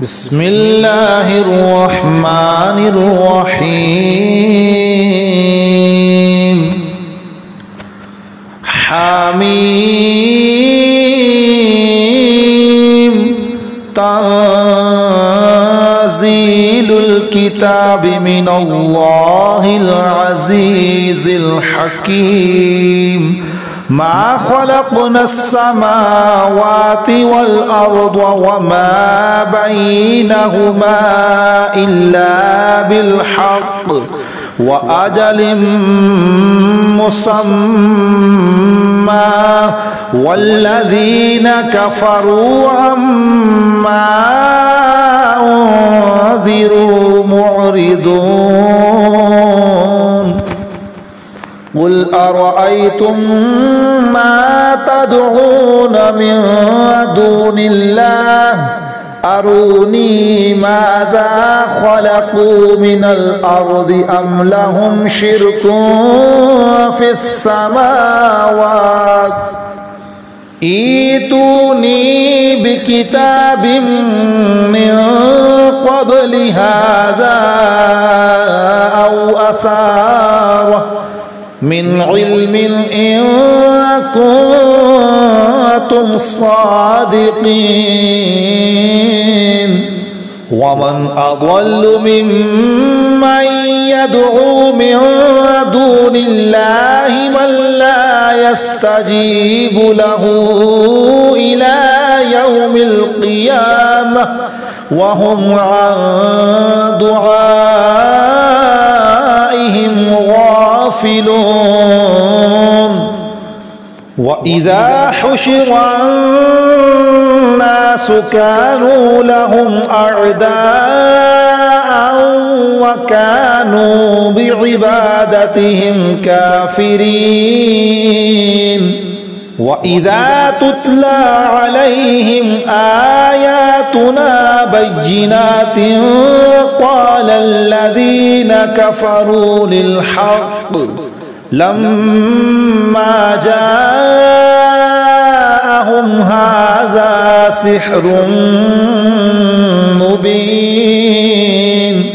بسم الله الرحمن الرحيم حميم تنزيل الكتاب من الله العزيز الحكيم ما خلقنا السماوات والأرض وما بينهما إلا بالحق وأجل مسمى والذين كفروا عما أنذروا معرضون قل أرأيتم ما تدعون من دون الله أروني ماذا خلقوا من الأرض أم لهم شرك في السماوات ائتوني بكتاب من قبل هذا أو أثارة من علم إن كنتم صادقين ومن أضل ممن يدعو من دون الله من لا يستجيب له إلى يوم القيامة وهم عن دعائهم غافلون وإذا حشر الناس كانوا لهم أعداء وكانوا بعبادتهم كافرين وإذا تتلى عليهم آياتنا بينات قال الذين كفروا للحق لما جاءهم هذا سحر مبين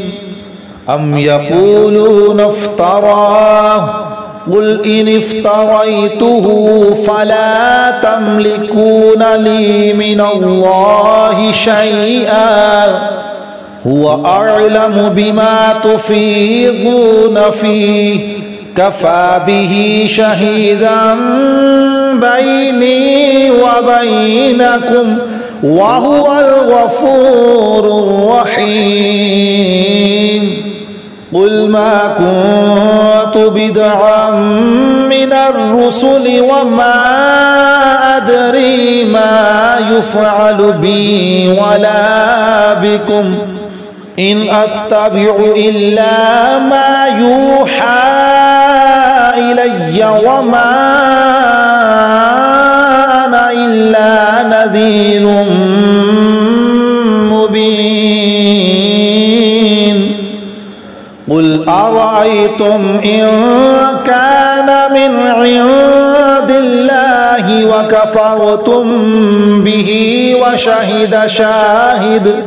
أم يقولون افتراه قل إن افتريته فلا تملكون لي من الله شيئا هو أعلم بما تفيضون فيه كفى به شهيدا بيني وبينكم وهو الغفور الرحيم قل ما كنت بدعا من الرسل وما أدري ما يفعل بي ولا بكم إن أتبع إلا ما يوحى إلي وما أنا إلا نذير مبين قل أرأيتم إن كان من عند الله وكفرتم به وشهد شاهد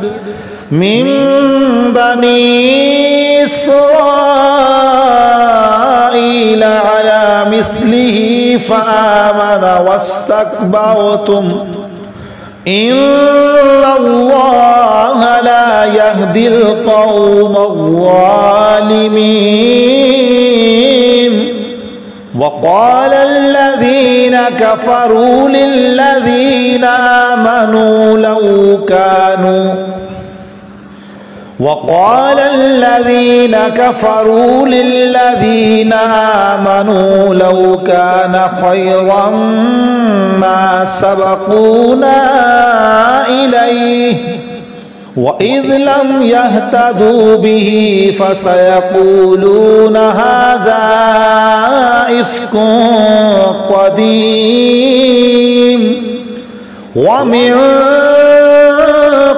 من بني إسرائيل على مثله فآمن واستكبرتم إن الله لا يهدي القوم الظالمين وقال الذين كفروا للذين آمنوا لو كانوا وقال الذين كفروا للذين آمنوا لو كان خيرا ما سبقونا إليه وإذ لم يهتدوا به فسيقولون هذا إفك قديم ومن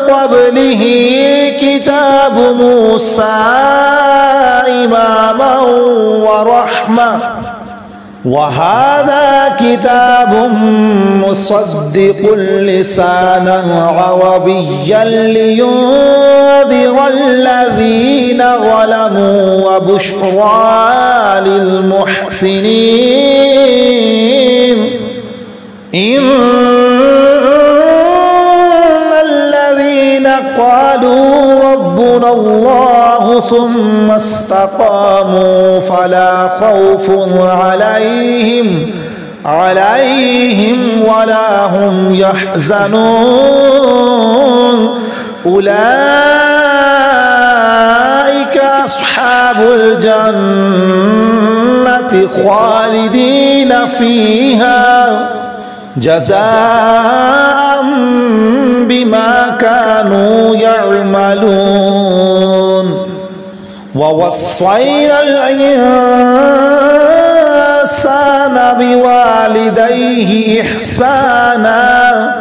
قبله كتاب موسى إماما ورحمة وهذا كتاب مصدق لسانا عربيا لينذر الذين ظلموا وبشرى للمحسنين إن الذين قالوا ربنا الله ثم استقاموا فلا خوف عليهم ولا هم يحزنون أولئك أصحاب الجنة خالدين فيها جزاء بما كانوا يعملون ووصينا الإنسان بوالديه إحسانا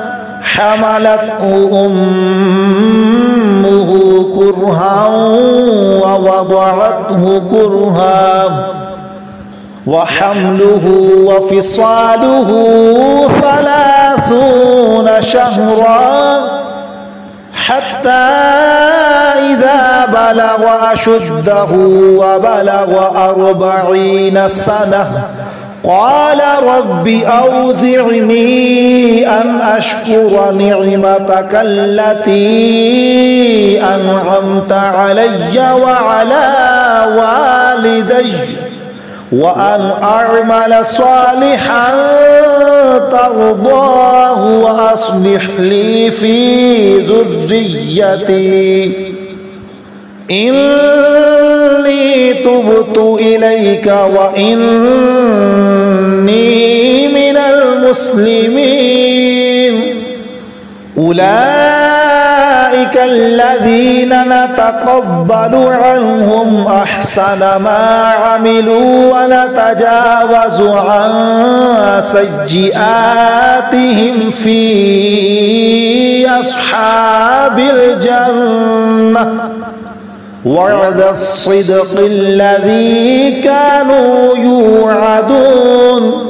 حملته أمه كرها ووضعته كرها وحمله وفصاله 30 شهرا حتى إذا بلغ أشده وبلغ 40 سنة قال رب أوزعني أن أشكر نعمتك التي أنعمت علي وعلى والدي وأن أعمل صالحا ترضاه وأصلح لي في ذريتي إني تبت إليك وإني من المسلمين أولئك الذين نتقبل عنهم أحسن ما عملوا ونتجاوز عن سيئاتهم في أصحاب الجنة وعد الصدق الذي كانوا يوعدون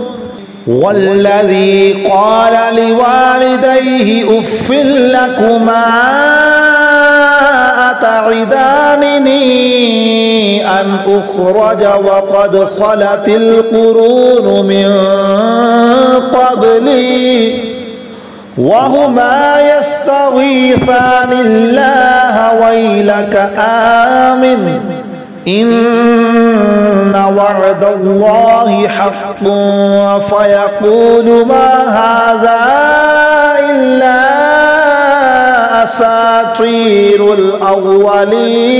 والذي قال لوالديه أف لكما أتعدانني أن أخرج وقد خلت القرون من قبلي وهما يستغيثان الله ويلك آمن إن وعد الله حق فيقول ما هذا إلا أساطير الأولين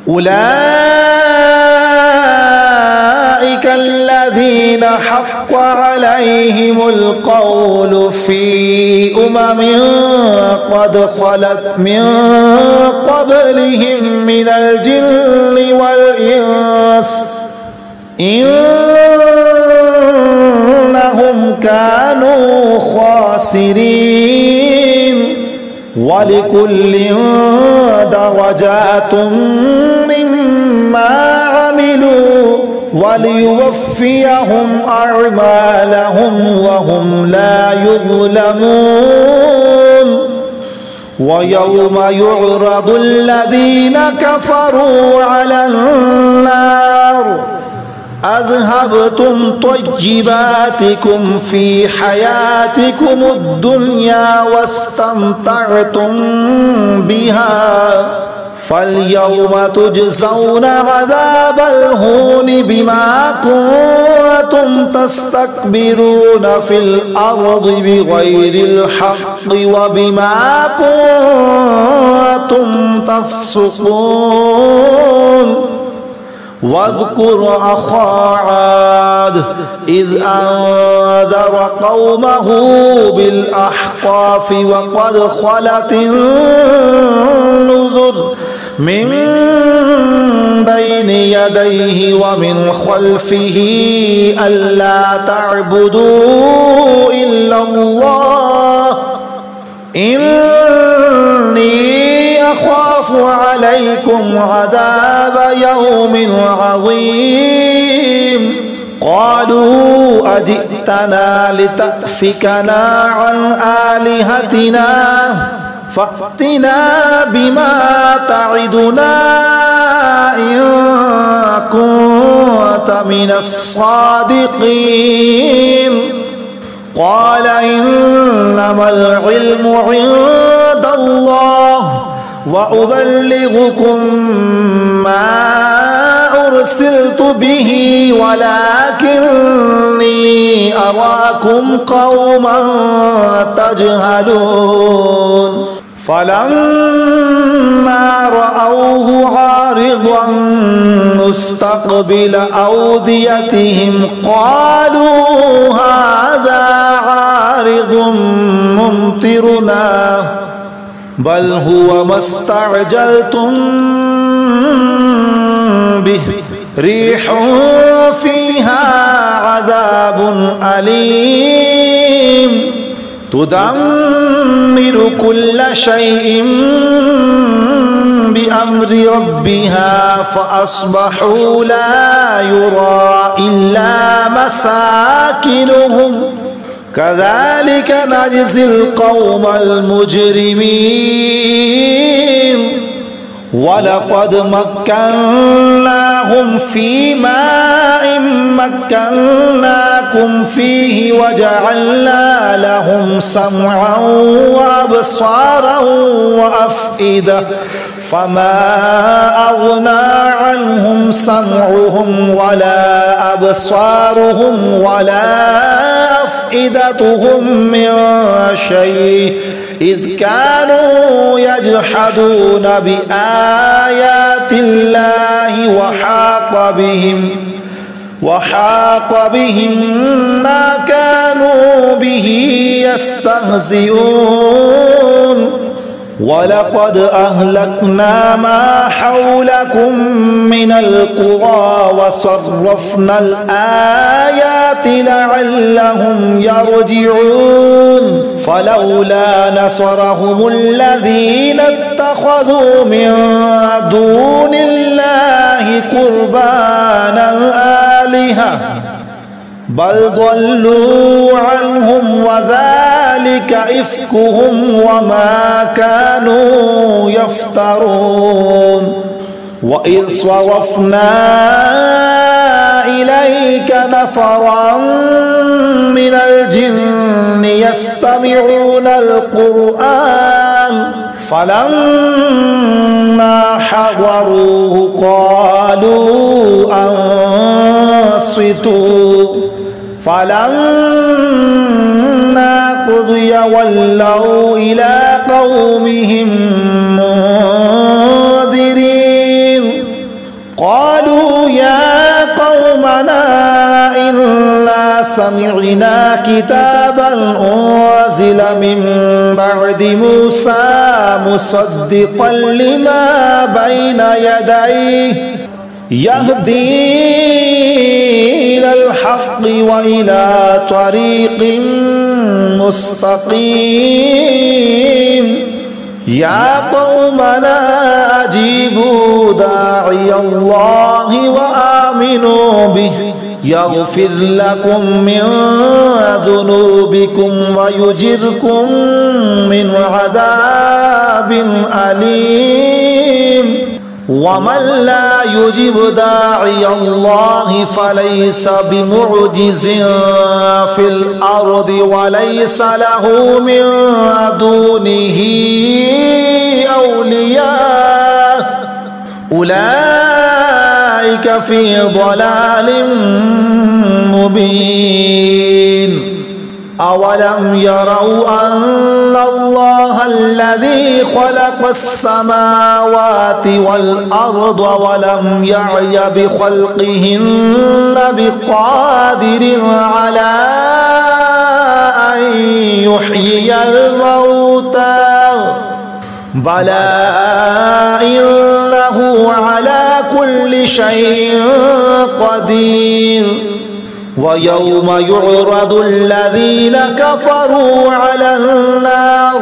أولئك الذين حق عليهم القول في قد خلت من قبلهم من الجن والإنس إنهم كانوا خاسرين ولكل درجات مما عملوا وليوفيهم أعمالهم وهم لا يظلمون ويوم يعرض الذين كفروا على النار أذهبتم طيباتكم في حياتكم الدنيا واستمتعتم بها فاليوم تجزون عذاب الهون بما كنتم تستكبرون في الأرض بغير الحق وبما كنتم تفسقون واذكر أخا عاد إذ أنذر قومه بالأحقاف وقد خلت النذر من بين يديه ومن خلفه ألا تعبدوا إلا الله إني أخاف عليكم عذاب يوم عظيم قالوا أجئتنا لتأفكنا عن آلهتنا فأتنا بما تعدنا إن كنت من الصادقين قال إنما العلم عند الله وأبلغكم ما أرسلت به ولكني أراكم قوما تجهلون فلما رأوه عارضا مستقبل أوديتهم قالوا هذا عارض ممطرنا بل هو ما استعجلتم به ريح فيها عذاب أليم تدمر كل شيء بأمر ربها فأصبحوا لا يرى إلا مساكنهم كذلك نجزي القوم المجرمين ولقد مكناهم في ماء مكناكم فيه وجعلنا لهم سمعا وأبصارا وأفئدة فما أغنى عنهم سمعهم ولا أبصارهم ولا أفئدتهم من شيء إذ كانوا يجحدون بآيات الله وحاق بهم ما كانوا به يستهزئون ولقد أهلكنا ما حولكم من القرى وصرفنا الآيات لعلهم يرجعون فلولا نصرهم الذين اتخذوا من دون الله قربانا آلهة بل ضلوا عنهم وذلك إفكهم وما كانوا يفترون وإذ صرفنا إليك نفرا من الجن يستمعون القرآن فلما حضروه قالوا أنصتوا فلما قضي ولوا إلى قومهم منذرين قالوا يا قومنا إنا سمعنا كتابا أنزل من بعد موسى مصدقا لما بين يديه يهدي إلى الحق وإلى طريق مستقيم يا قومنا أجيبوا داعي الله وآمنوا به يغفر لكم من ذنوبكم ويجركم من عذاب أليم ومن لا يجب داعي الله فليس بمعجز في الأرض وليس له من دونه أولياء أولئك في ضلال مبين أولم يروا أن الله الذي خلق السماوات والأرض ولم يعي بخلقهن بقادر على أن يحيي الموتى بلى إنه على كل شيء قدير ويوم يعرض الذين كفروا على النار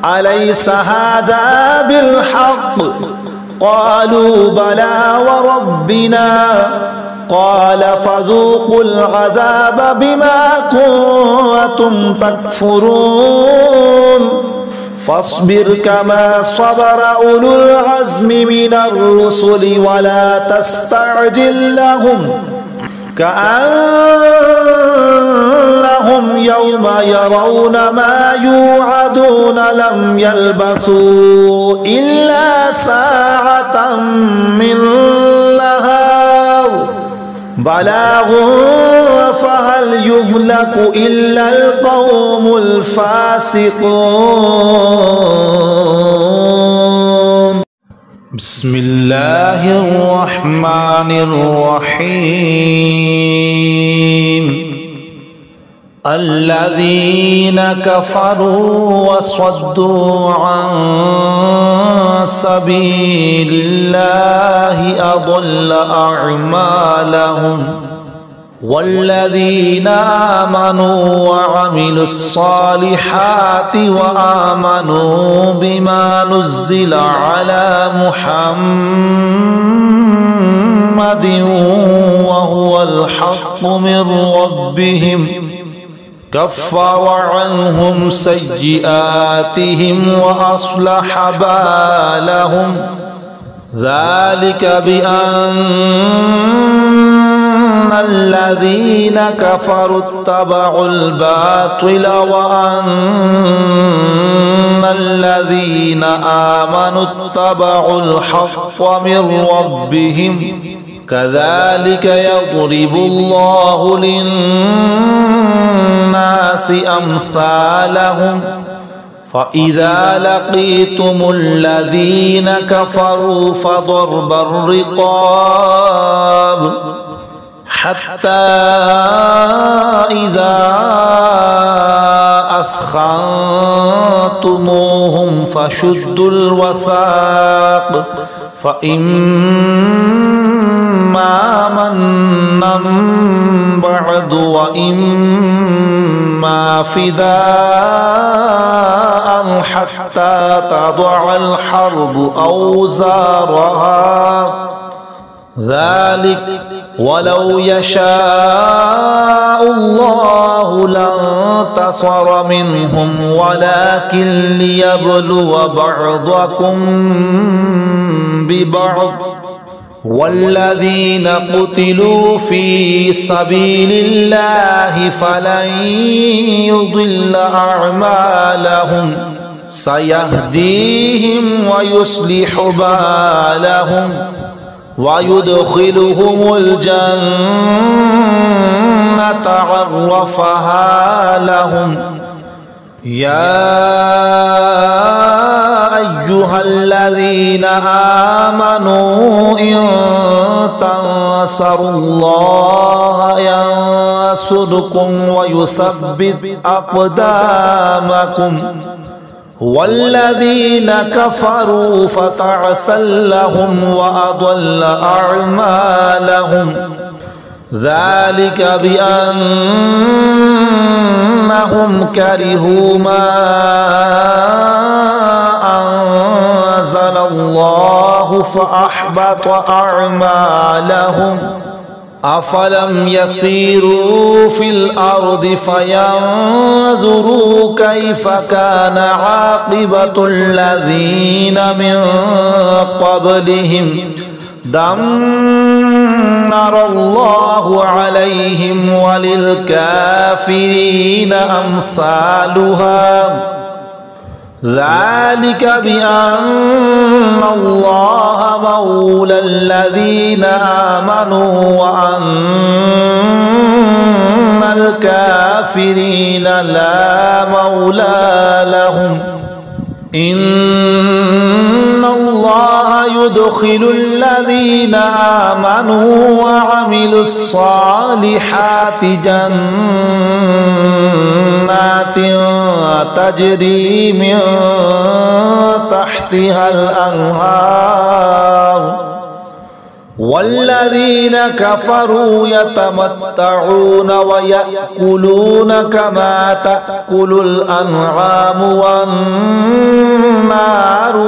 أليس هذا بالحق قالوا بلى وربنا قال فذوقوا العذاب بما كنتم تكفرون فاصبر كما صبر أولو العزم من الرسل ولا تستعجل لهم كأنهم يوم يرون ما يوعدون لم يلبثوا إلا ساعة من نهار بلاغ فهل يهلك إلا القوم الفاسقون. بسم الله الرحمن الرحيم. الذين كفروا وصدوا عن سبيل الله أضل أعمالهم والذين آمنوا وعملوا الصالحات وآمنوا بما نزل على محمد وهو الحق من ربهم كفر عنهم سيئاتهم وأصلح بالهم ذلك بأن الذين كفروا اتبعوا الباطل وأن الذين آمنوا اتبعوا الحق من ربهم كذلك يضرب الله للناس أمثالهم فإذا لقيتم الذين كفروا فضرب الرقاب حتى إذا أثخنتموهم فشدوا الوثاق فإما منا بعد وإما فداء حتى تضع الحرب أوزارها ذلك ولو يشاء الله لانتصر منهم ولكن ليبلو بعضكم ببعض والذين قتلوا في سبيل الله فلن يضل أعمالهم سيهديهم ويصلح بالهم ويدخلهم الجنة عرفها لهم يا أيها الذين آمنوا إن تنصروا الله ينصركم ويثبت أقدامكم والذين كفروا فتعسا لهم وأضل أعمالهم ذلك بأنهم كرهوا ما أنزل الله فأحبط أعمالهم أفلم يسيروا في الأرض فينظروا كيف كان عاقبة الذين من قبلهم دمر الله عليهم وللكافرين أمثالها ذلك بأن الله مولى الذين آمنوا وأن الكافرين لا مولى لهم إن الله يدخل الذين آمنوا وعملوا الصالحات جنات تجري من تحتها الأنهار والذين كفروا يتمتعون ويأكلون كما تأكل الأنعام والنار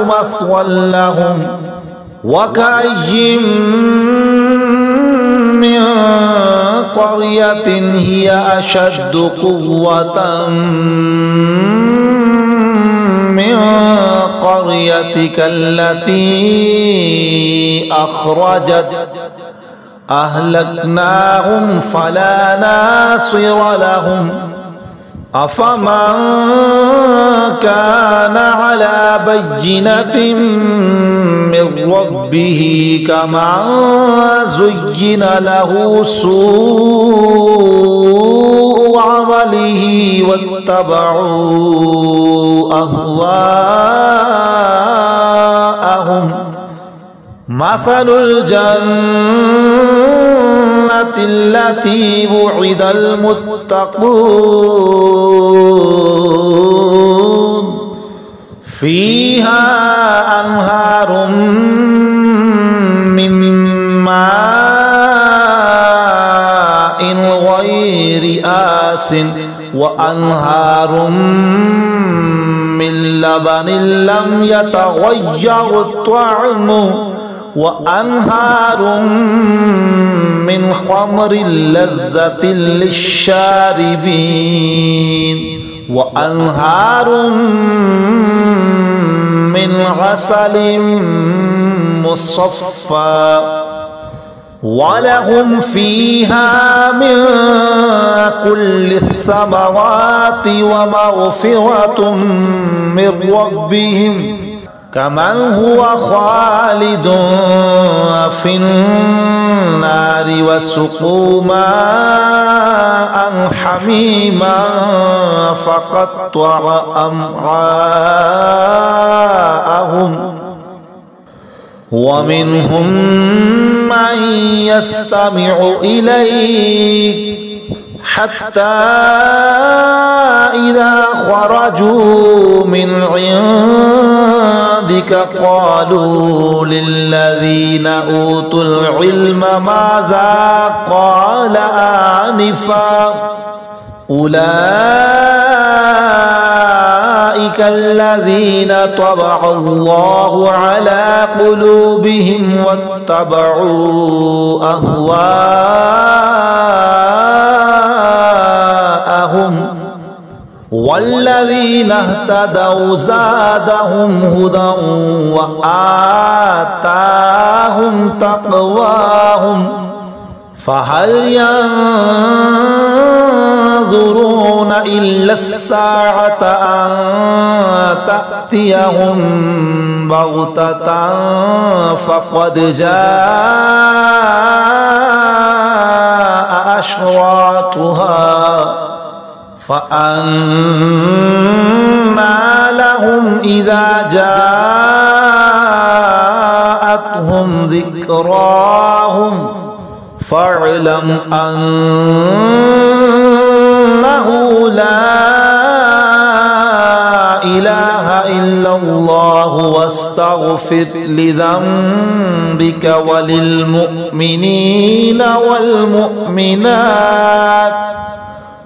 مثوى لهم وكأي من قرية هي أشد قوة من قريتك التي أخرجت أهلكناهم فلا ناصر لهم أفمن كان على بينة من ربه كمن زين له سوء عمله واتبعوا أهواءهم مثل الجنة التي وعد المتقون فيها أنهار من ماء غير آسٍ وأنهار من لبن لم يتغير طعمه وأنهار من خمر لذة للشاربين وأنهار من عسل مصفى ولهم فيها من كل الثمرات ومغفرة من ربهم كمن هو خالد في النار وسقوا ماء حميما فقطع أمعاءهم ومنهم من يستمع إليك حتى إذا خرجوا من عندك قالوا للذين أوتوا العلم ماذا قال آنفا أولئك الذين طبع الله على قلوبهم واتبعوا أهواءهم والذين اهتدوا زادهم هدى وآتاهم تقواهم فهل ينظرون إلا الساعة أن تأتيهم بغتة فقد جاء أشراطها فأنى لهم إذا جاءتهم ذكراهم فاعلم أنه لا إله إلا الله واستغفر لذنبك وللمؤمنين والمؤمنات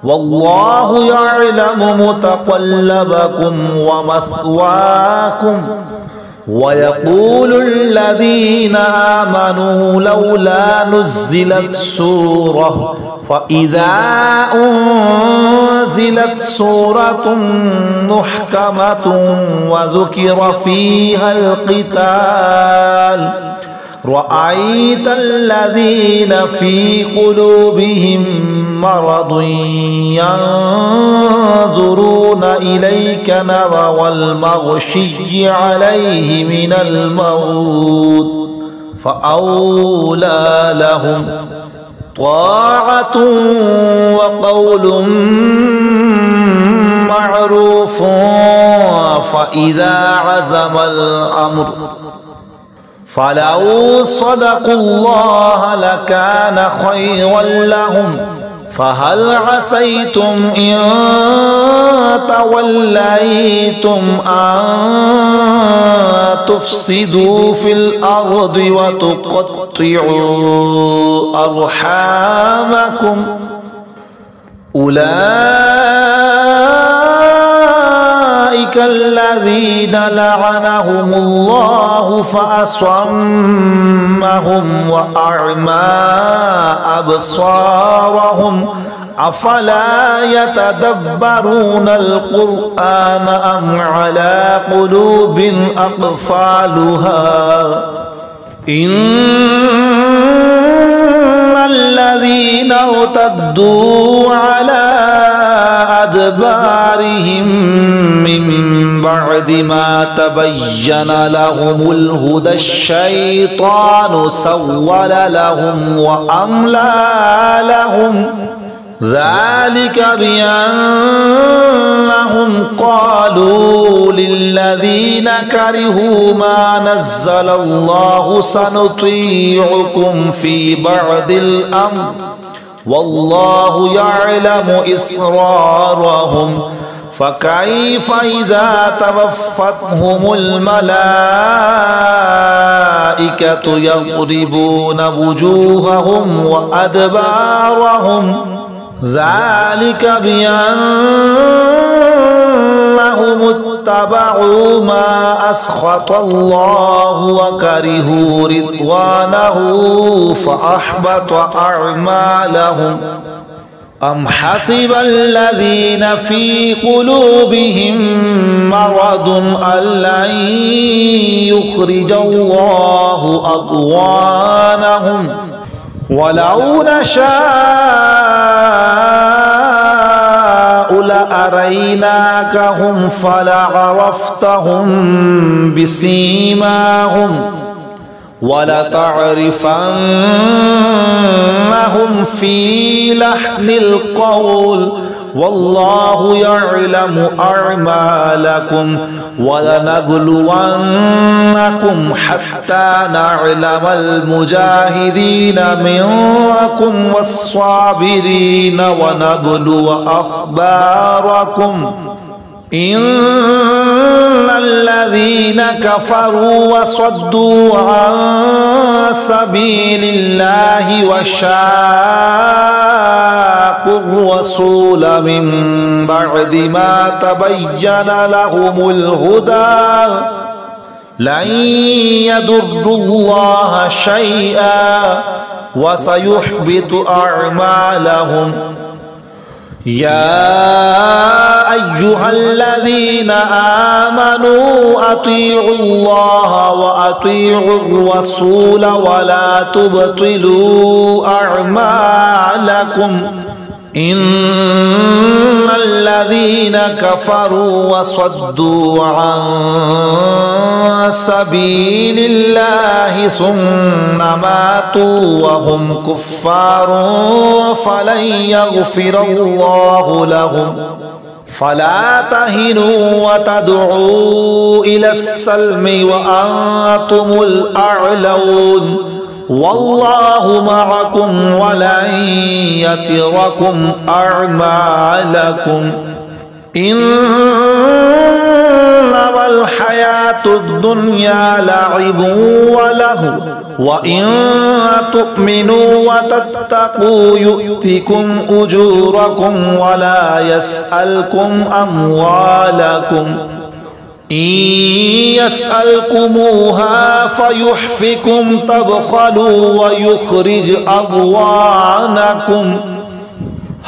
والله يعلم متقلبكم ومثواكم ويقول الذين آمنوا لولا نزلت سورة فإذا أنزلت سورة محكمة وذكر فيها القتال رأيت الذين في قلوبهم مرض ينظرون إليك نظر المغشي عليه من الموت فأولى لهم طاعة وقول معروف فإذا عزم الأمر فلو صدقوا الله لكان خيرا لهم فهل عسيتم إن توليتم أن تفسدوا في الأرض وتقطعوا أرحامكم أولئك أولئك الذين لعنهم الله فأصمهم وأعمى أبصارهم أفلا يتدبرون القرآن أم على قلوب أقفالها إن الذين ارتدوا على أدبارهم من بعد ما تبين لهم الهدى الشيطان سول لهم وأملى لهم ذلك بأنهم قالوا للذين كرهوا ما نزل الله سنطيعكم في بعض الأمر والله يعلم إسرارهم فكيف إذا توفتهم الملائكة يضربون وجوههم وأدبارهم ذلك بأنهم اتبعوا ما أسخط الله وكرهوا رضوانه فأحبط أعمالهم أم حسب الذين في قلوبهم مرض أن لن يخرج الله أضغانهم ولو نشاء لأريناكهم فلعرفتهم بسيماهم ولتعرفنهم في لحن القول والله يعلم أعمالكم ولنبلونكم حتى نعلم المجاهدين منكم والصابرين ونبلو أخباركم إن الذين كفروا وصدوا عن سبيل الله وشاقوا الرسول من بعد ما تبين لهم الهدى لن يضروا الله شيئا وسيحبط أعمالهم يا أيها الذين آمنوا أطيعوا الله وأطيعوا الرسول ولا تبطلوا أعمالكم إن الذين كفروا وصدوا عن سبيل الله ثم ماتوا وهم كفار فلن يغفر الله لهم فلا تهنوا وتدعوا إلى السلم وأنتم الأعلون والله معكم ولن يتركم أعمالكم إنما الحياة الدنيا لعب ولهو وإن تؤمنوا وتتقوا يؤتكم أجوركم ولا يسألكم أموالكم إن يسألكموها فيحفكم تبخلوا ويخرج أضغانكم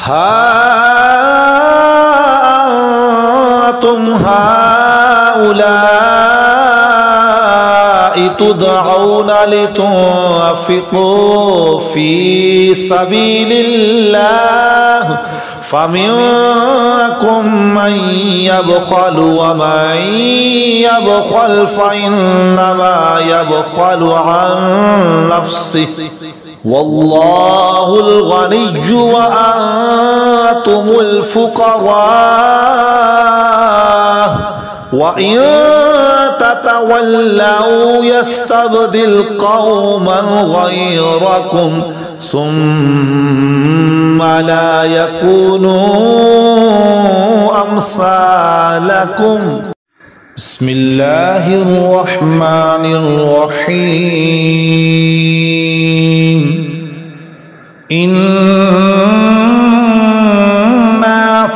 ها أنتم هؤلاء تدعون لتنفقوا في سبيل الله فمنكم من يبخل ومن يبخل فإنما يبخل عن نفسه والله الغني وأنتم الفقراء وإن تتولوا يستبدل قوما غيركم ثم لا يكونوا أمثالكم بسم الله الرحمن الرحيم إنا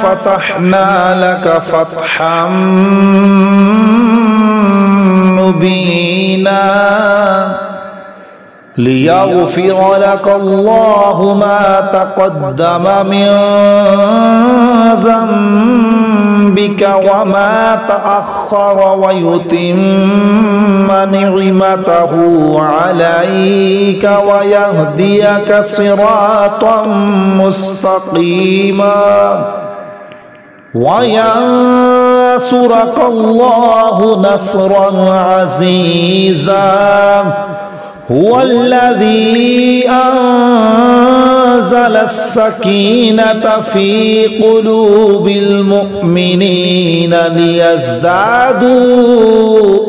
فتحنا لك فتحا مبينا ليغفر لك الله ما تقدم من ذنبك وما تأخر ويتم نعمته عليك ويهديك صراطا مستقيما وينصرك الله نصرا عزيزا هو الذي أنزل السكينة في قلوب المؤمنين ليزدادوا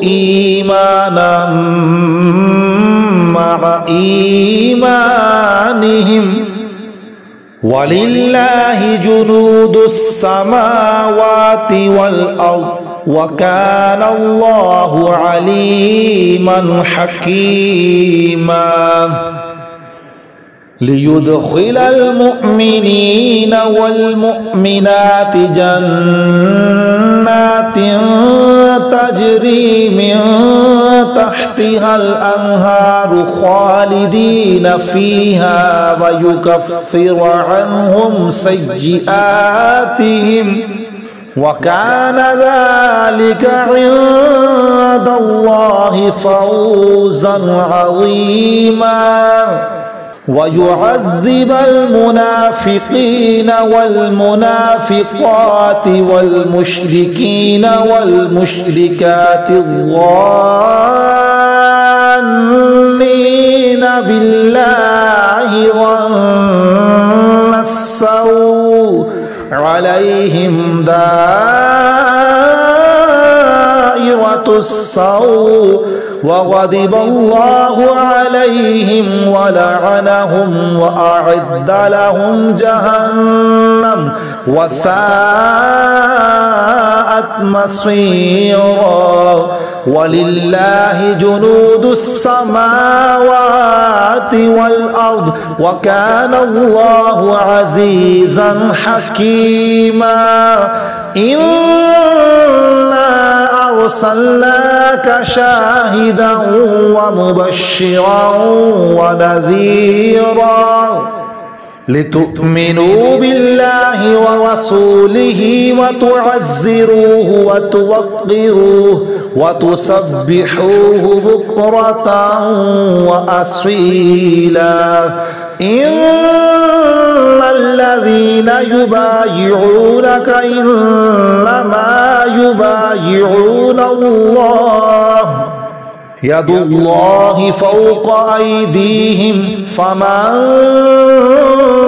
إيمانا مع إيمانهم ولله جنود السماوات والأرض وكان الله عليما حكيما ليدخل المؤمنين والمؤمنات جنات تجري من تحتها الأنهار خالدين فيها ويكفر عنهم سيئاتهم وكان ذلك عند الله فوزا عظيما ويعذب المنافقين والمنافقات والمشركين والمشركات الظانين بالله ظن السوء عليهم دائرة السوء وغضب الله عليهم ولعنهم وأعد لهم جهنم وساءت مصيرا ولله جنود السماوات والأرض وكان الله عزيزا حكيما إنا أرسلناك شاهدا ومبشرا ونذيرا لتؤمنوا بالله ورسوله وتعزروه وتوقروه وتسبحوه بكرة وأصيلا إن الذين يبايعونك إنما يبايعون الله يد الله فوق أيديهم فمن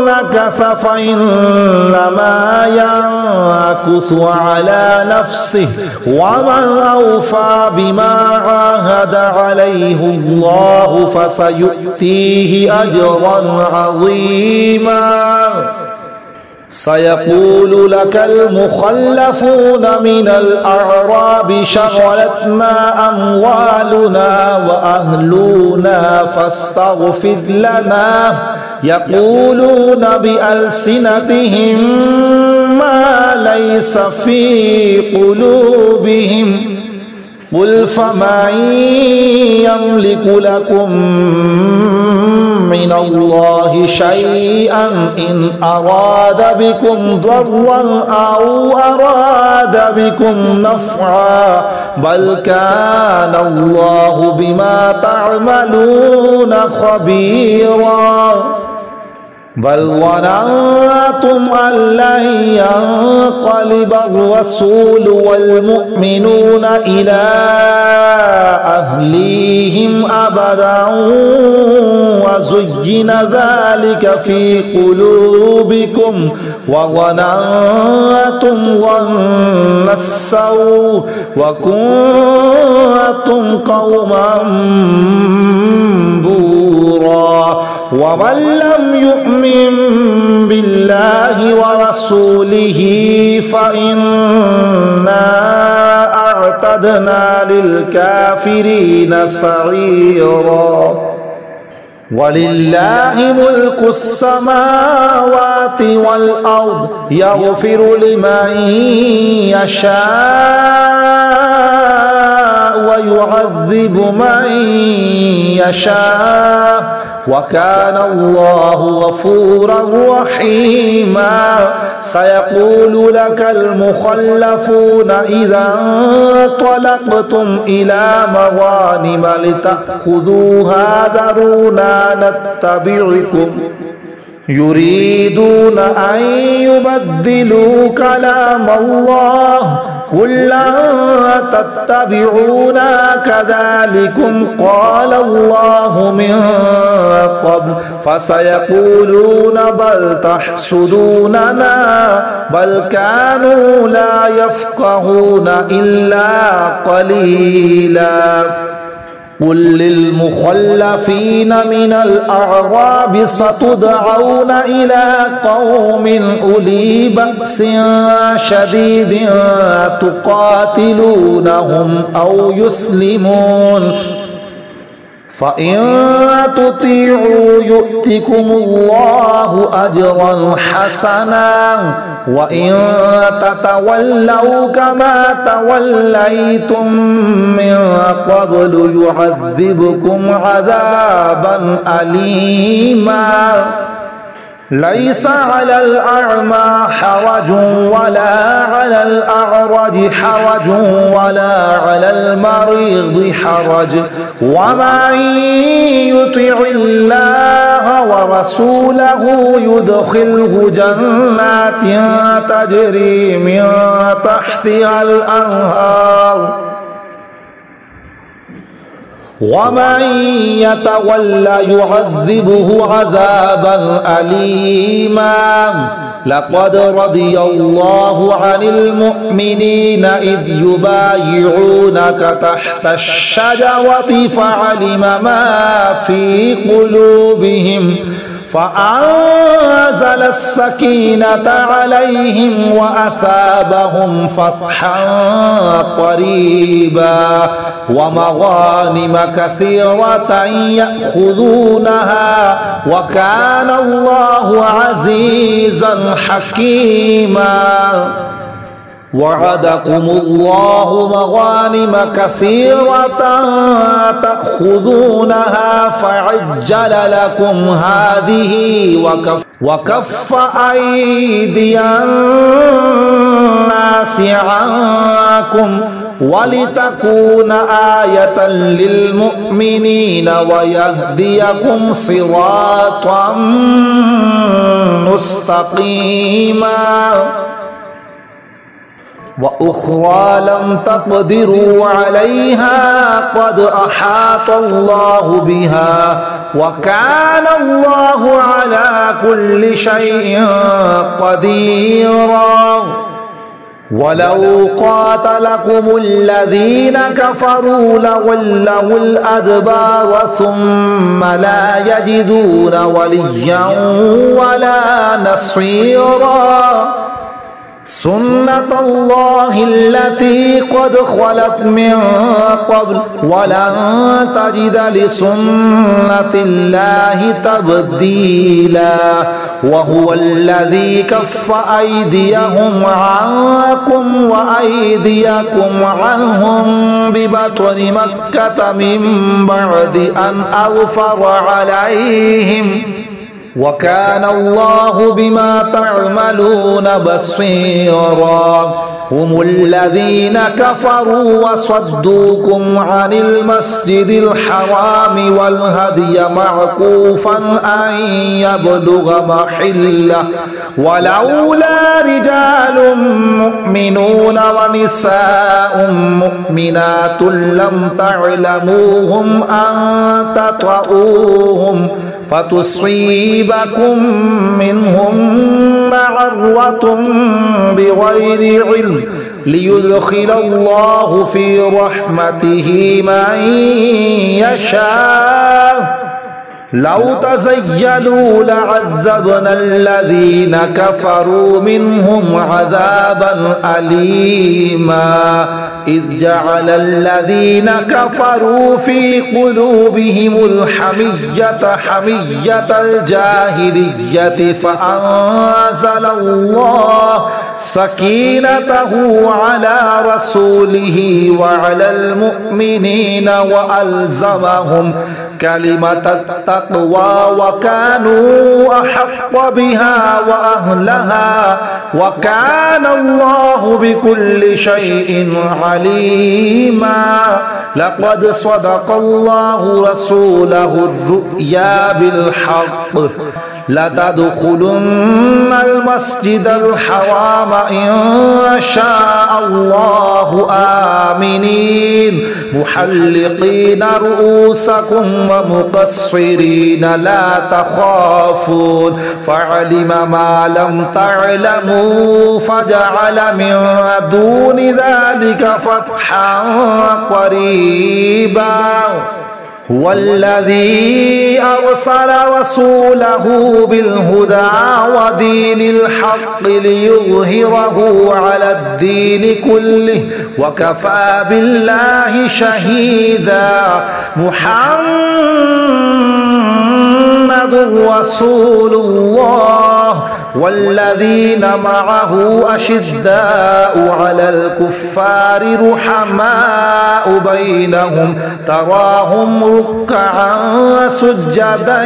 نكث فإنما ينكث على نفسه ومن أوفى بما عاهد عليه الله فسيؤتيه أجرا عظيما سيقول لك المخلفون من الأعراب شغلتنا أموالنا وأهلنا فاستغفر لنا يقولون بألسنتهم ما ليس في قلوبهم قل فمن يملك لكم من الله شيئا إن أراد بكم ضرا أو أراد بكم نفعا بل كان الله بما تعملون خبيرا بل ظننتم أن لن ينقلب الرسول والمؤمنون إلى أهليهم أبدا وزين ذلك في قلوبكم وظننتم ظن السوء وكنتم قوما بورا ومن لم يؤمن بالله ورسوله فإنا أعتدنا للكافرين سعيرا ولله ملك السماوات والأرض يغفر لمن يشاء ويعذب من يشاء وكان الله غفورا رحيما. سيقول لك المخلفون إذا انطلقتم إلى مغانم لتأخذوها ذرونا نتبعكم يريدون أن يبدلوا كلام الله قل لن تتبعونا كذلكم قال الله من قبل فسيقولون بل تحسدوننا بل كانوا لا يفقهون إلا قليلا. قل للمخلفين من الأعراب ستدعون إلى قوم أولي بأس شديد تقاتلونهم أو يسلمون فإن تطيعوا يؤتكم الله أجرا حسنا وإن تتولوا كما توليتم من قبل يعذبكم عذابا أليما. ليس على الأعمى حرج ولا على الأعرج حرج ولا على المريض حرج ومن يطع الله ورسوله يدخله جنات تجري من تحتها الأنهار ومن يتولى يعذبه عذابا أليما. لقد رضي الله عن المؤمنين إذ يبايعونك تحت الشجرة فعلم ما في قلوبهم فأنزل السكينة عليهم وأثابهم فتحا قريبا ومغانم كثيرة يأخذونها وكان الله عزيزا حكيما. وعدكم الله مغانم كثيرة تأخذونها فعجل لكم هذه وكف أيدي الناس عنكم ولتكون آية للمؤمنين ويهديكم صراطا مستقيما. وأخرى لم تقدروا عليها قد أحاط الله بها وكان الله على كل شيء قديرا. ولو قاتلكم الذين كفروا لولوا الأدبار ثم لا يجدون وليا ولا نصيرا. سنة الله التي قد خلت من قبل ولن تجد لسنة الله تبديلا. وهو الذي كف أيديهم عنكم وأيديكم عنهم ببطن مكة من بعد أن أغفر عليهم وكان الله بما تعملون بصيرا. هم الذين كفروا وصدوكم عن المسجد الحرام والهدي معكوفا أن يبلغ محله ولولا رجال مؤمنون ونساء مؤمنات لم تعلموهم أن تطؤوهم فتصيبكم منهم معرة بغير علم ليدخل الله في رحمته من يشاء لو تزيلوا لعذبنا الذين كفروا منهم عذابا أليما إذ جعل الذين كفروا في قلوبهم الحمية حمية الجاهلية فأنزل الله سكينته على رسوله وعلى المؤمنين وألزمهم كلمة التقوى وكانوا أحق بها وأهلها وكان الله بكل شيء عليما لقد صدق الله رسوله الرؤيا بالحق لتدخلن المسجد الحرام إن شاء الله آمنين محلقين رؤوسكم ومقصرين لا تخافون فعلم ما لم تعلموا فجعل من دون ذلك فتحا قريبا هو الذي أرسل رسوله بالهدى ودين الحق ليظهره على الدين كله وكفى بالله شهيدا محمد رسول الله والذين معه أشداء على الكفار رحماء بينهم تراهم ركعا سجدا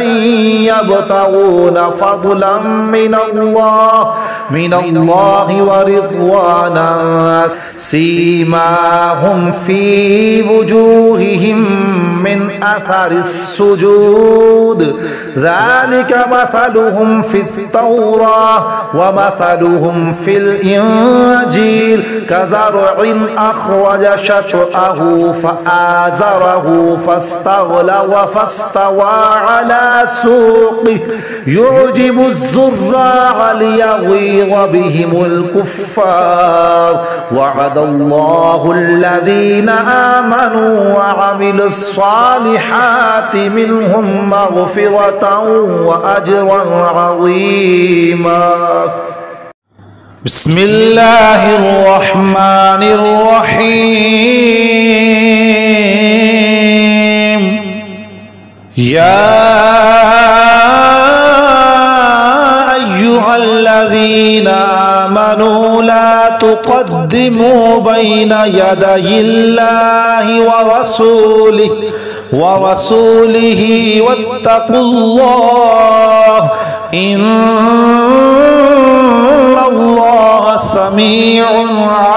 يبتغون فضلا من الله ورضوانا سيماهم في وجوههم من أثر السجود ذلك مثلهم في التوراة ومثلهم في الإنجيل كزرع أخرج شطأه فآزره فاستغلظ فاستوى على سوقه يعجب الزراع ليغيظ بهم الكفار وعد الله الذين آمنوا وعملوا الصالحات منهم مغفرة وأجرا عظيما بسم الله الرحمن الرحيم يا أيها الذين آمنوا لا تقدموا بين يدي الله ورسوله واتقوا الله إن الله سميع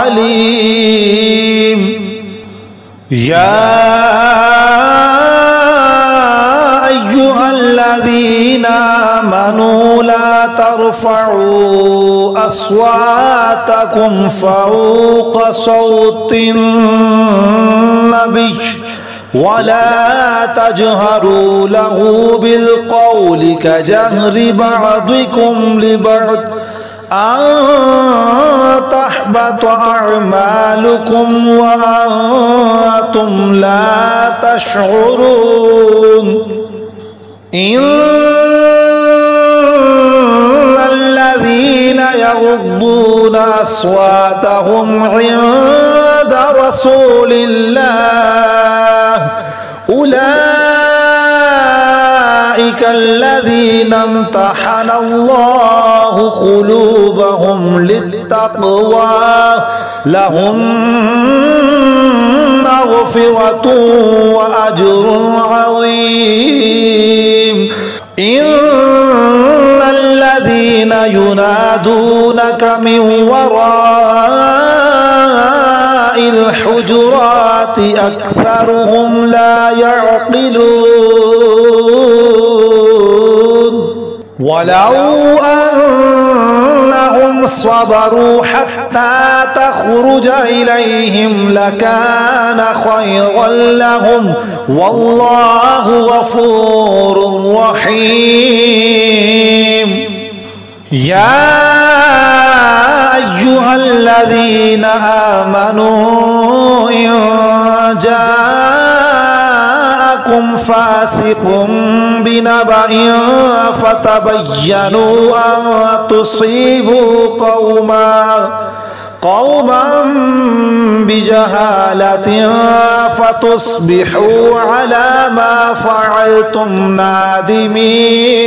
عليم يا أيها الذين آمنوا لا ترفعوا أصواتكم فوق صوت النبي ولا تجهروا له بالقول كجهر بعضكم لبعض أن تحبط أعمالكم وأنتم لا تشعرون إن الذين يغضون أصواتهم عند رسول الله أولئك الذين امتحن الله قلوبهم للتقوى لهم مغفرة وأجر عظيم إن الذين ينادونك من وراء الحجرات أكثرهم لا يعقلون ولو أنهم صبروا حتى تخرج إليهم لكان خيرا لهم والله غفور رحيم يا أيها الذين آمنوا إن جاءكم جاءكم فاسق بنبأ فتبينوا أن تصيبوا قوما بجهالة فتصبحوا على ما فعلتم نادمين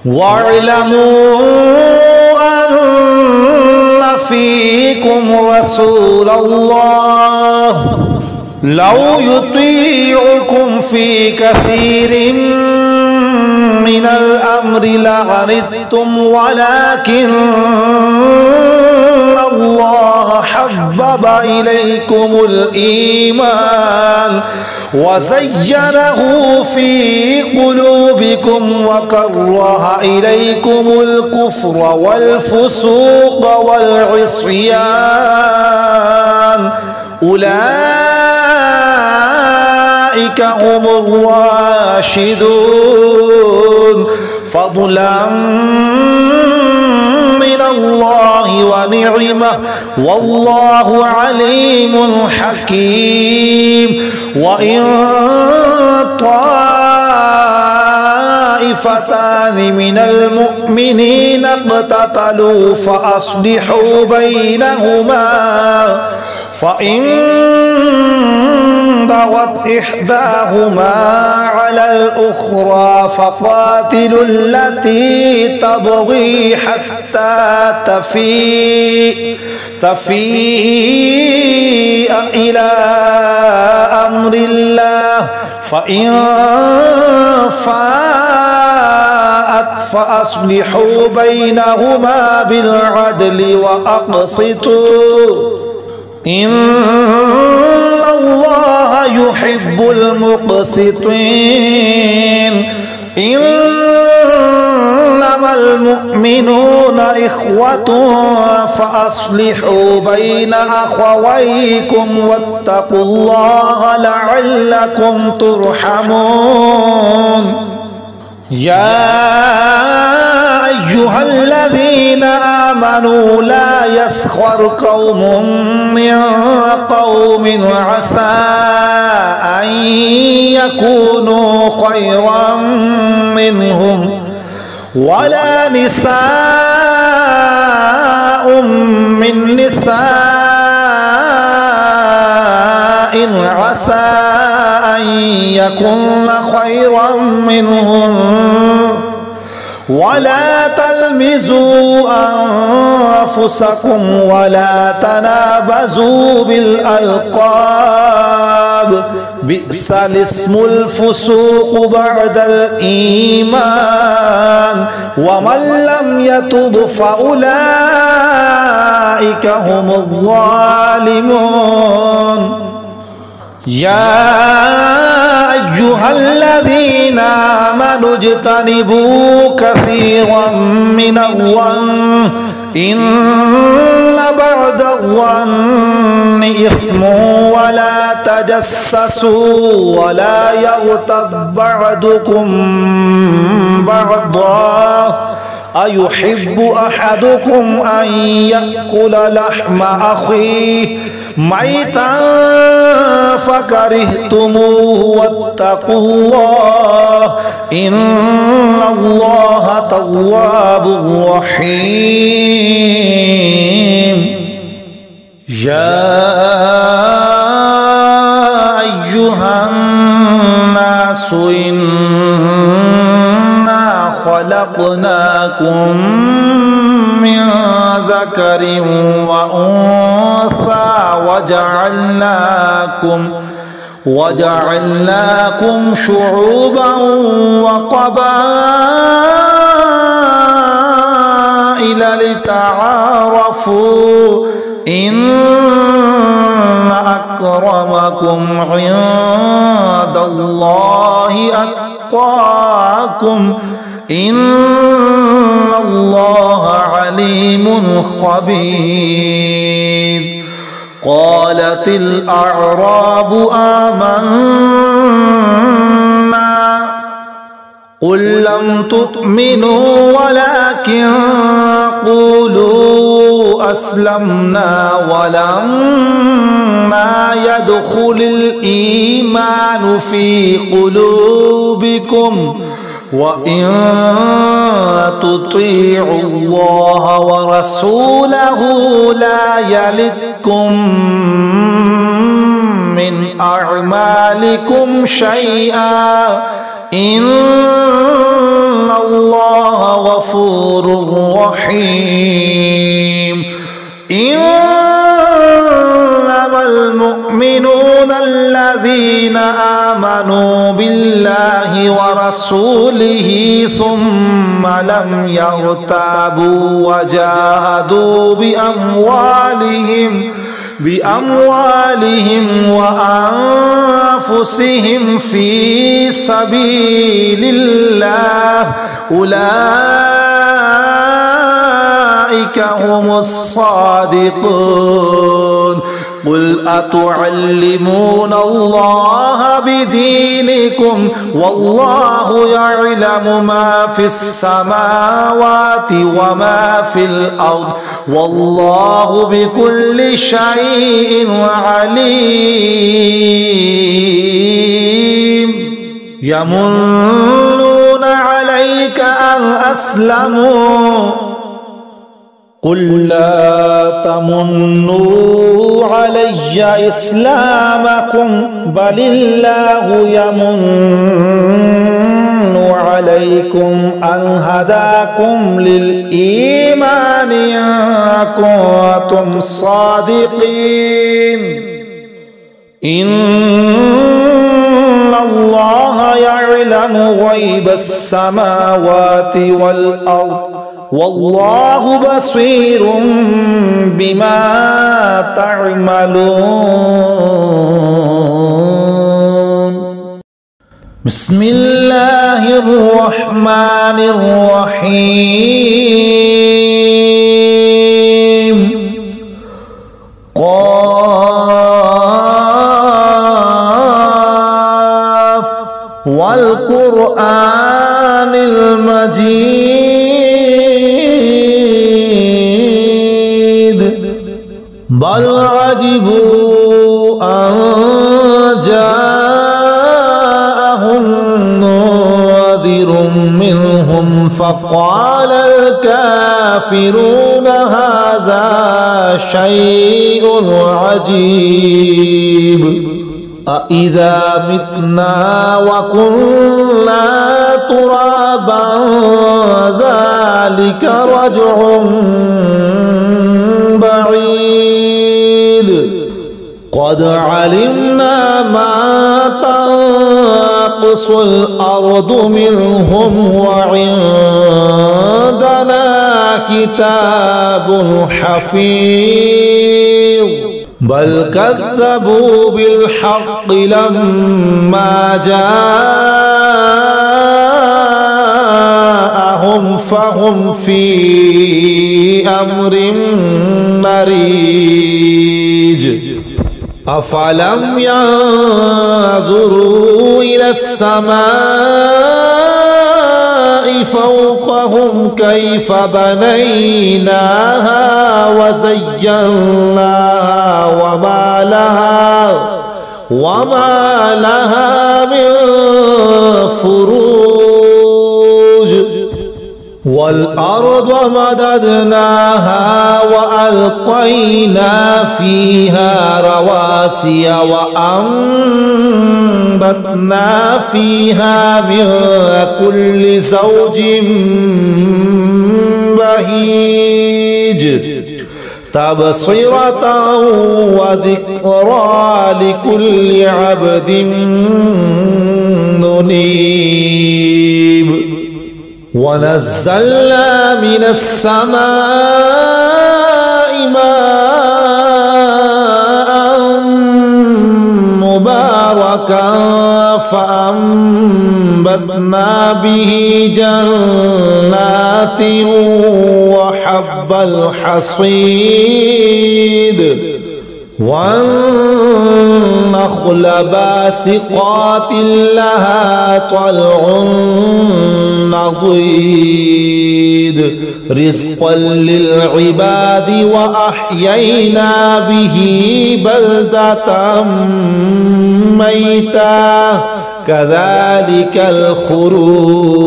واعلموا أن فيكم رسول الله لو يطيعكم في كثير من الأمر لعنتم ولكن الله حبب إليكم الإيمان وزينه في قلوبكم وكره إليكم الكفر والفسوق والعصيان أولئك هم الراشدون فضلا من الله ونعمه والله عليم حكيم وإن طائفتان من المؤمنين اقتتلوا فأصلحوا بينهما فإن بغت إحداهما على الأخرى فقاتلوا التي تبغي حتى تفيء إلى أمر الله فإن فاءت فأصلحوا بينهما بالعدل وأقسطوا إن الله يحب المقسطين إنما المؤمنون إخوة فأصلحوا بين أخويكم واتقوا الله لعلكم ترحمون يا أيها الذين آمنوا لا يسخر قوم من قوم عسى أن يكونوا خيرا منهم ولا نساء من نساء عسى أن يكن خيرا منهم ولا تلمزوا أنفسكم ولا تنابزوا بالألقاب بئس الاسم الفسوق بعد الإيمان ومن لم يتب فأولئك هم الظالمون يا أيها الذين آمنوا اجتنبوا كثيرا من الظن إن بعد الظن إثم ولا تجسسوا ولا يغتب بعضكم بعضا أيحب أحدكم أن يأكل لحم أخيه ميتا فكرهتموه واتقوا الله إن الله تواب رحيم يا أيها الناس إنا خلقناكم من ذكر وأنثى وجعلناكم شعوبا وقبائل لتعارفوا إن أكرمكم عند الله أتقاكم إن الله عليم خبير قالت الأعراب آمنا قل لم تؤمنوا ولكن قولوا أسلمنا ولما يدخل الإيمان في قلوبكم وإن تطيعوا الله ورسوله لا يلتكم من أعمالكم شيئا إن الله غفور رحيم إنما المؤمنون الذين آمنوا بالله ورسوله ثم لم يرتابوا وجاهدوا بأموالهم وأنفسهم في سبيل الله أولئك هم الصادقون قل أتعلمون الله بدينكم والله يعلم ما في السماوات وما في الأرض والله بكل شيء عليم يمنون عليك أن أسلموا قل لا تمنوا علي إسلامكم بل الله يمن عليكم أن هداكم للإيمان إن كنتم صادقين إن الله يعلم غيب السماوات والأرض والله بصير بما تعملون بسم الله الرحمن الرحيم قاف والقرآن المجيد بل عجبوا أن جاءهم ناذر منهم فقال الكافرون هذا شيء عجيب أإذا متنا وكنا ترابا ذلك رجع بعيد قد علمنا ما تنقص الأرض منهم وعندنا كتاب حفيظ بل كذبوا بالحق لما جاءهم فهم في أمر مريج أفلم ينظروا إلى السماء فوقهم كيف بنيناها وزيناها وما لها من فروج والأرض مددناها وألقينا فيها رواسي وأنبتنا فيها من كل زوج بهيج تبصرة وذكرى لكل عبد منيب ونزلنا من السماء ماء مباركا فأنبتنا به جنات وحب الحصيد والنخل باسقات لها طلع نضيد رزقا للعباد وأحيينا به بلدة ميتا كذلك الخروج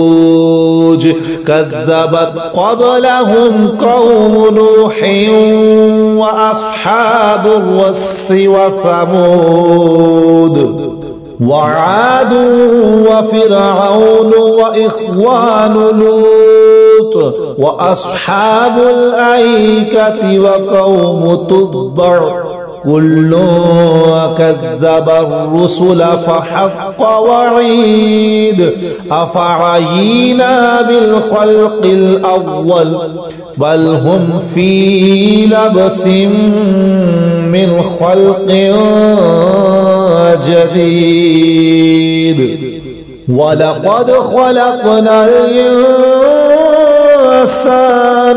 كذبت قبلهم قوم نوح وأصحاب الرس وثمود وعاد وفرعون وإخوان لوط وأصحاب الأيكة وقوم تبع كل كذب الرسل فحق وعيد أفعينا بالخلق الأول بل هم في لبس من خلق جديد ولقد خلقنا الإنسان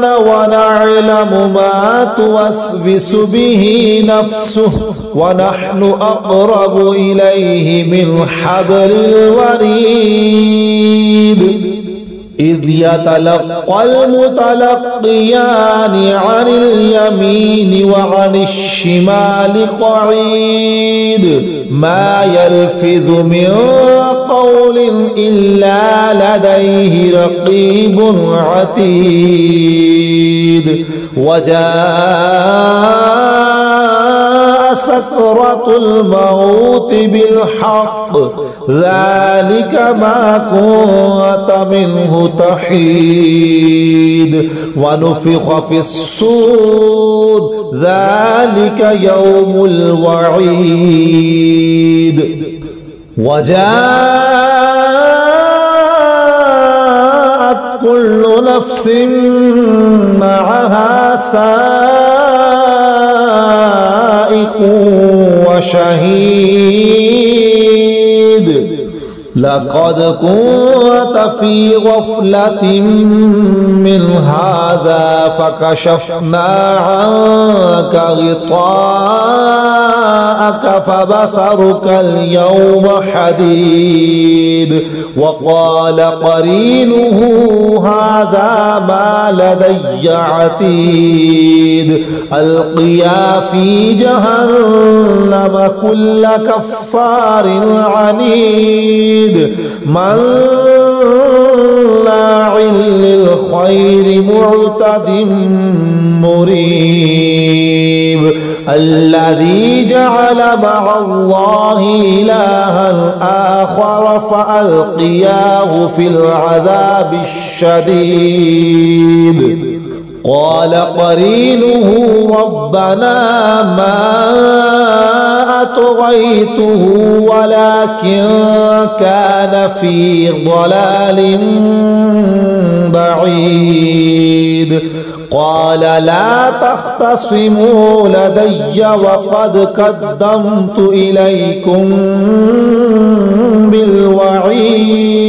ونعلم ما توسوس به نفسه ونحن أقرب إليه من حبل الوريد إذ يتلقى المتلقيان عن اليمين وعن الشمال قعيد ما يلفظ من قول إلا لديه رقيب عتيد وجاء سكرة الموت بالحق ذلك ما كنت منه تحيد ونفخ في الصور ذلك يوم الوعيد وجاءت كل نفس معها سائق وشهيد لقد كنت في غفلة من هذا فكشفنا عنك غطاءك فبصرك اليوم حديد وقال قرينه هذا ما لدي عتيد ألقيا في جهنم كل كفار عنيد مناع للخير معتد مريب الذي جعل مع الله إلها آخر فألقياه في العذاب الشديد قال قرينه ربنا ما أطغيته ولكن كان في ضلال بعيد قال لا تختصموا لدي وقد قدمت إليكم بالوعيد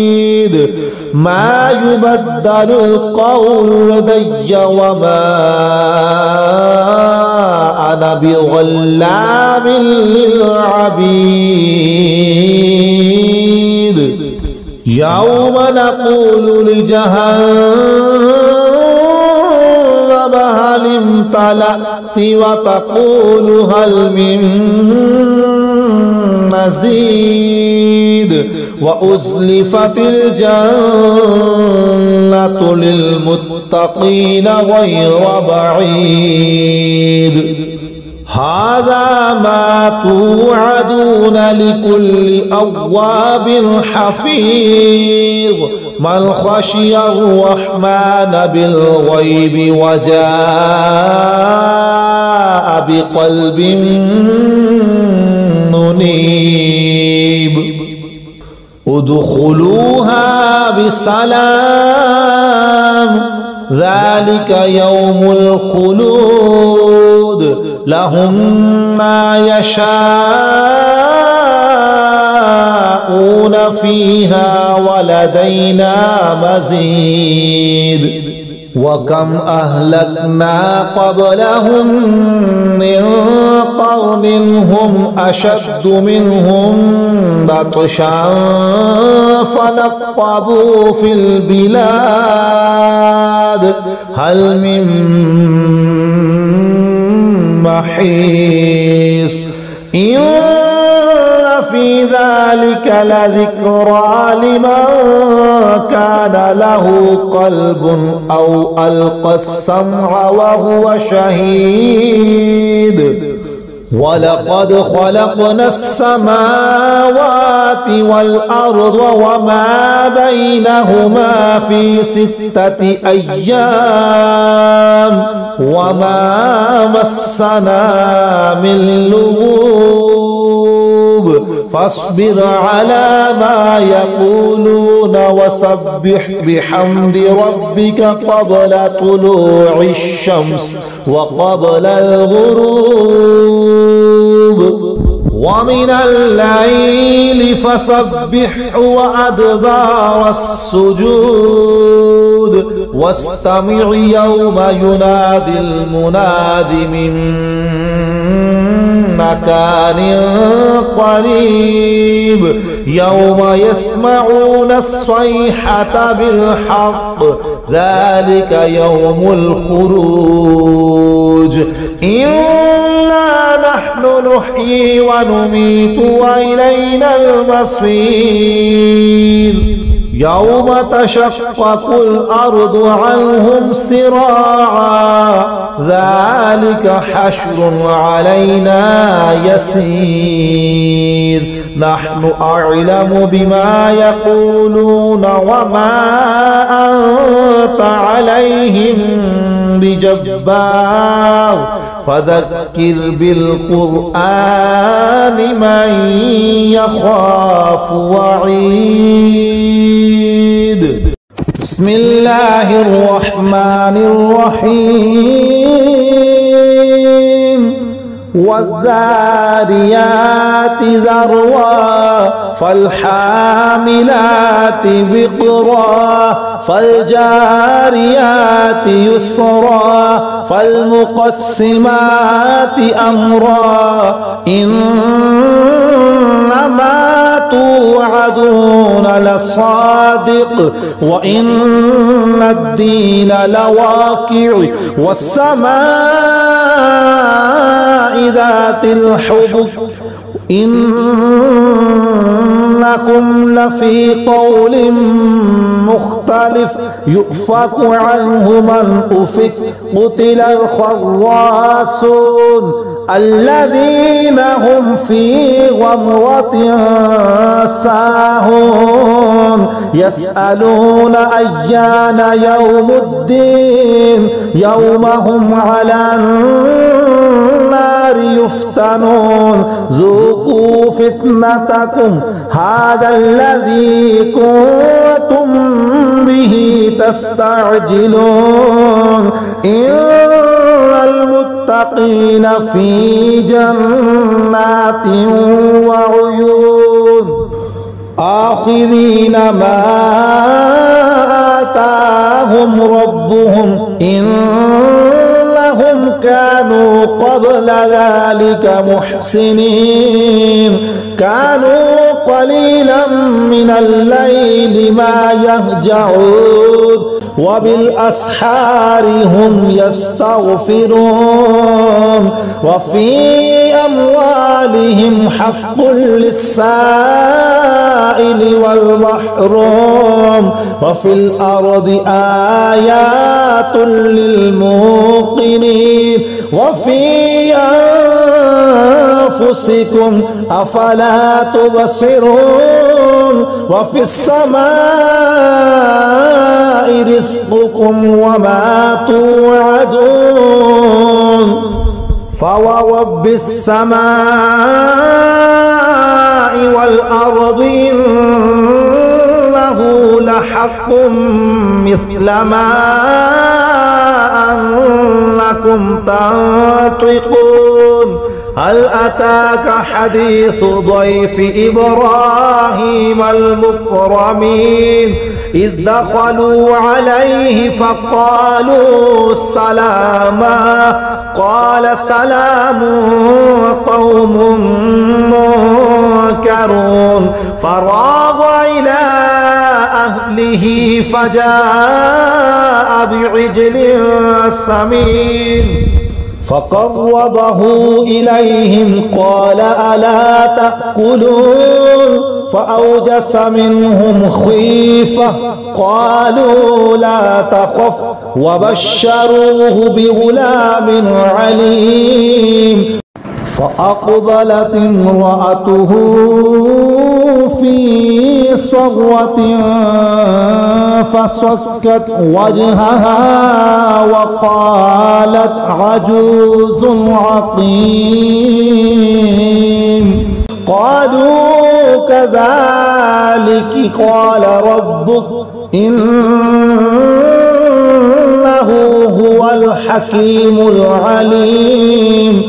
ما يبدل القول لدي وما أنا بظلام للعبيد يوم نقول لجهنم هل امتلأت وتقول هل من مزيد وأزلفت الجنة للمتقين غير بعيد هذا ما توعدون لكل أواب حفيظ من خشي الرحمن بالغيب وجاء بقلب منيب ادخلوها بسلام ذلك يوم الخلود لهم ما يشاءون يشاءون فيها ولدينا مزيد وكم أهلكنا قبلهم من قرن هم أشد منهم بطشا فنقبوا في البلاد هل من محيص إن في ذلك لذكرى لمن كان له قلب أو ألقى السمع وهو شهيد ولقد خلقنا السماوات والأرض وما بينهما في 6 أيام وما مسنا من لغوب فاصبر على ما يقولون وسبح بحمد ربك قبل طلوع الشمس وقبل الغروب ومن الليل فسبح وأدبار السجود واستمع يوم ينادي المناد من مكان قريب يوم يسمعون الصيحة بالحق ذلك يوم الخروج إنا نحن نحيي ونميت وإلينا المصير يوم تشقق الأرض عنهم سراعا ذلك حشر علينا يسير نحن أعلم بما يقولون وما أنت عليهم بجبار فذكر بالقرآن من يخاف وعيد بسم الله الرحمن الرحيم والذاريات ذروا فالحاملات وقرا فالجاريات يسرا فالمقسمات أمرا إنما توعدون لصادق وإن الدين لواقع والسماء ذات الحبك إنكم لفي قول مختلف يؤفك عنه من أفك قتل الخراصون الذين هم في غمرة ساهون يسألون أيان يوم الدين يوم هم على النار يفتنون ذوقوا فتنتكم هذا الذي كنتم به تستعجلون إن المتقين في جنات وعيون آخذين ما آتاهم ربهم إنهم كانوا قبل ذلك محسنين كانوا قليلا من الليل ما يهجعون وبالأسحار هم يستغفرون وفي أموالهم حق للسائل والمحروم وفي الأرض آيات للموقنين وفي أنفسكم أفلا تبصرون وفي السماء رزقكم وما توعدون فورب السماء والأرض إنه لحق مثل ما أنكم تنطقون هل أتاك حديث ضيف إبراهيم المكرمين إذ دخلوا عليه فقالوا سلاما قال سلام قوم منكرون فراغ إلى أهله فجاء بعجل سمين فقربه إليهم قال ألا تأكلون فأوجس منهم خيفة قالوا لا تخف وبشروه بغلام عليم فأقبلت امرأته في صرة فصكت وجهها وقالت عجوز عقيم قالوا كذلك قال ربك إنه هو الحكيم العليم